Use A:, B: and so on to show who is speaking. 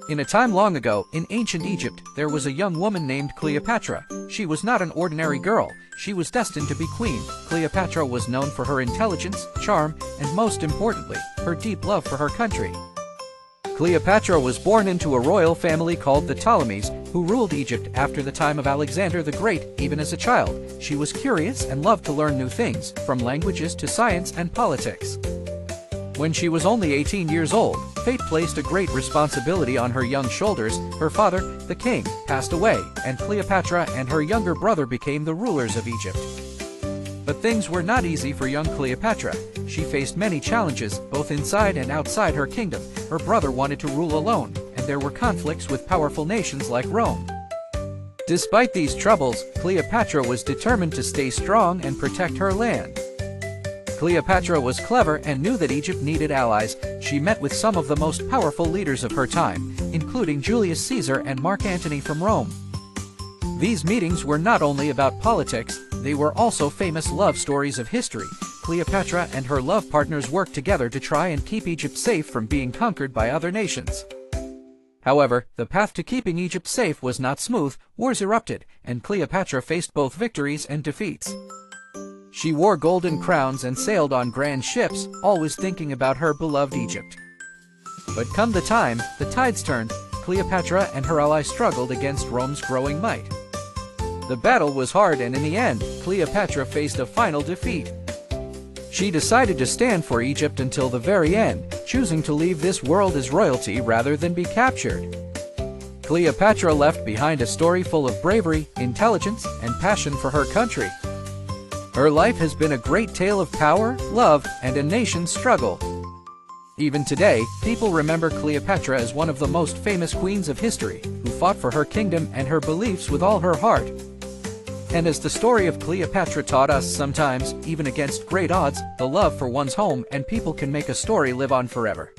A: In a time long ago, in ancient Egypt, there was a young woman named Cleopatra. She was not an ordinary girl. She was destined to be queen. Cleopatra was known for her intelligence, charm, and most importantly, her deep love for her country. Cleopatra was born into a royal family called the Ptolemies, who ruled Egypt after the time of Alexander the Great. Even as a child, she was curious and loved to learn new things, from languages to science and politics. When she was only 18 years old, fate placed a great responsibility on her young shoulders. Her father, the king, passed away, and Cleopatra and her younger brother became the rulers of Egypt. But things were not easy for young Cleopatra. She faced many challenges, both inside and outside her kingdom. Her brother wanted to rule alone, and there were conflicts with powerful nations like Rome. Despite these troubles, Cleopatra was determined to stay strong and protect her land. Cleopatra was clever and knew that Egypt needed allies. She met with some of the most powerful leaders of her time, including Julius Caesar and Mark Antony from Rome. These meetings were not only about politics, they were also famous love stories of history. Cleopatra and her love partners worked together to try and keep Egypt safe from being conquered by other nations. However, the path to keeping Egypt safe was not smooth. Wars erupted, and Cleopatra faced both victories and defeats. She wore golden crowns and sailed on grand ships, always thinking about her beloved Egypt. But come the time, the tides turned. Cleopatra and her allies struggled against Rome's growing might. The battle was hard, and in the end, Cleopatra faced a final defeat. She decided to stand for Egypt until the very end, choosing to leave this world as royalty rather than be captured. Cleopatra left behind a story full of bravery, intelligence, and passion for her country. Her life has been a great tale of power, love, and a nation's struggle. Even today, people remember Cleopatra as one of the most famous queens of history, who fought for her kingdom and her beliefs with all her heart. And as the story of Cleopatra taught us, sometimes, even against great odds, the love for one's home and people can make a story live on forever.